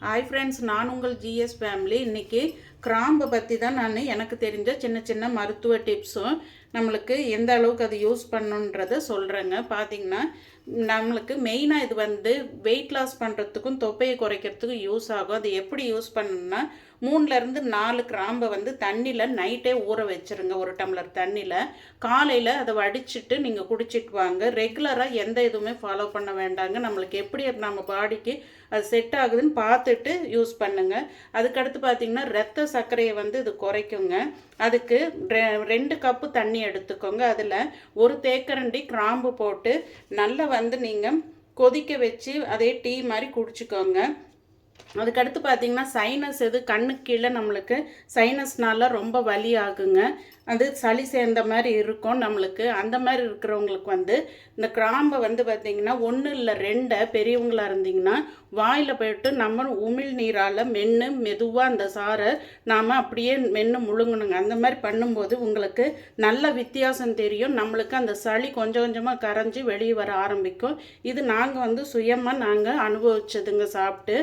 Hi friends, நான் உங்கள் GS family. இன்றைக்கி கிராம்பை பற்றி தான் எனக்கு தெரிஞ்ச சின்ன சின்ன மருத்துவ டிப்ஸும் நம்மளுக்கு எந்த அளவுக்கு அது யூஸ் பண்ணுன்றதை சொல்கிறேங்க. பார்த்திங்கன்னா நம்மளுக்கு மெயினாக இது வெயிட் லாஸ் பண்ணுறதுக்கும் தொப்பையை குறைக்கிறதுக்கும் யூஸ் ஆகும். அது எப்படி யூஸ் பண்ணணும்னா 3லேருந்து 4 கிராம்பை தண்ணியில் நைட்டே ஊற வச்சுருங்க. 1 டம்ளர் தண்ணியில் காலையில் அதை வடிச்சிட்டு நீங்கள் குடிச்சிட்டு வாங்க. ரெகுலராக எந்த இதுவுமே ஃபாலோ பண்ண வேண்டாங்க. நம்மளுக்கு எப்படி நம்ம பாடிக்கு அது செட் ஆகுதுன்னு பார்த்துட்டு யூஸ் பண்ணுங்கள். அதுக்கடுத்து பார்த்திங்கன்னா ரத்த சர்க்கரையை இது குறைக்குங்க. அதுக்கு 2 கப்பு தண்ணி எடுத்துக்கோங்க. அதில் 1 தேக்கரண்டி கிராம்பு போட்டு நல்லா நீங்கள் கொதிக்க வச்சு அதே டீ மாதிரி குடிச்சிக்கோங்க. அதுக்கடுத்து பார்த்திங்கன்னா சைனஸ் கண்ணுக்கு கீழே நம்மளுக்கு சைனஸ்னால ரொம்ப வலி ஆகுங்க. அது சளி சேர்ந்த மாதிரி இருக்கும் நம்மளுக்கு. அந்த மாதிரி இருக்கிறவங்களுக்கு இந்த கிராம்பை பார்த்திங்கன்னா 1 இல்லை 2 பெரியவங்களாக இருந்திங்கன்னா வாயில் போயிட்டு நம்ம உமிழ் நீரால் மெதுவாக அந்த சாரை நாம் அப்படியே முழுங்கணுங்க. அந்த மாதிரி பண்ணும்போது உங்களுக்கு நல்ல வித்தியாசம் தெரியும். நம்மளுக்கு அந்த சளி கொஞ்சம் கொஞ்சமாக கரைஞ்சி வெளியே வர ஆரம்பிக்கும். இது நாங்கள் சுயமாக அனுபவிச்சதுங்க சாப்பிட்டு.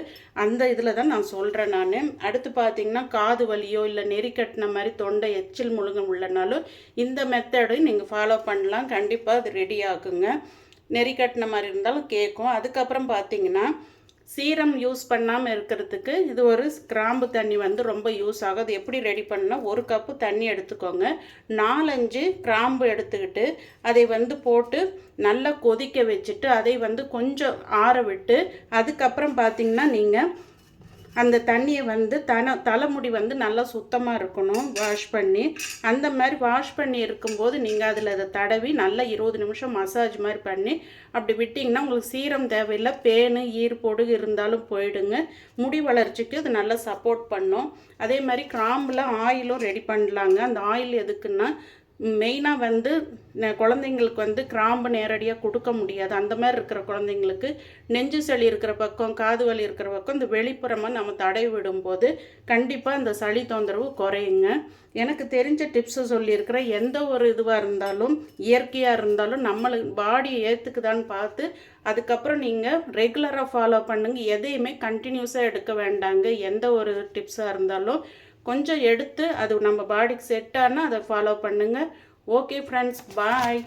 அந்த இதில் தான் நான் சொல்கிறேன். நான் அடுத்து பார்த்திங்கன்னா காது வலியோ இல்லை நெறி கட்டின மாதிரி தொண்டை எச்சில் முழுங்க உள்ளனாலும் இந்த மெத்தடையும் நீங்கள் ஃபாலோ பண்ணலாம். கண்டிப்பாக அது ரெடி ஆகுங்க. நெறி கட்டின மாதிரி இருந்தாலும் கேட்கும். அதுக்கப்புறம் பார்த்தீங்கன்னா சீரம் யூஸ் பண்ணாமல் இருக்கிறதுக்கு இது ஒரு கிராம்பு தண்ணி ரொம்ப யூஸ் ஆகும். அது எப்படி ரெடி பண்ணால் 1 கப்பு தண்ணி எடுத்துக்கோங்க. 4-5 கிராம்பு எடுத்துக்கிட்டு அதை போட்டு நல்லா கொதிக்க வச்சுட்டு அதை கொஞ்சம் ஆற விட்டு அதுக்கப்புறம் பார்த்தீங்கன்னா நீங்கள் அந்த தண்ணியை தலைமுடி நல்லா சுத்தமாக இருக்கணும். வாஷ் பண்ணி அந்த மாதிரி வாஷ் பண்ணி இருக்கும்போது நீங்கள் அதில் அதை தடவி நல்லா 20 நிமிஷம் மசாஜ் மாதிரி பண்ணி அப்படி விட்டிங்கன்னா உங்களுக்கு சீரம் தேவையில்லை. பேனு ஈர்ப்பொடுகு இருந்தாலும் போயிடுங்க. முடி வளர்ச்சிக்கு அது நல்லா சப்போர்ட் பண்ணும். அதே மாதிரி கிராம்பில் ஆயிலும் ரெடி பண்ணலாங்க. அந்த ஆயில் எதுக்குன்னா மெயினாக குழந்தைங்களுக்கு கிராம்பு நேரடியாக கொடுக்க முடியாது. அந்த மாதிரி இருக்கிற குழந்தைங்களுக்கு நெஞ்சு சளி இருக்கிற பக்கம் காது வலி இருக்கிற பக்கம் இந்த வெளிப்புறமாக நம்ம தடவி விடும்போது கண்டிப்பாக அந்த சளி தொந்தரவு குறையுங்க. எனக்கு தெரிஞ்ச டிப்ஸை சொல்லியிருக்கிறேன். எந்த ஒரு இதுவாக இருந்தாலும் இயற்கையாக இருந்தாலும் நம்மளுக்கு பாடியை ஏற்றுக்குதான்னு பார்த்து அதுக்கப்புறம் நீங்கள் ரெகுலராக ஃபாலோ பண்ணுங்கள். எதையுமே கண்டினியூஸாக எடுக்க வேண்டாங்க. எந்த ஒரு டிப்ஸாக இருந்தாலும் கொஞ்சம் எடுத்து அது நம்ம பாடிக்கு செட் ஆனால் அதை ஃபாலோ பண்ணுங்கள். ஓகே ஃப்ரெண்ட்ஸ், பாய்.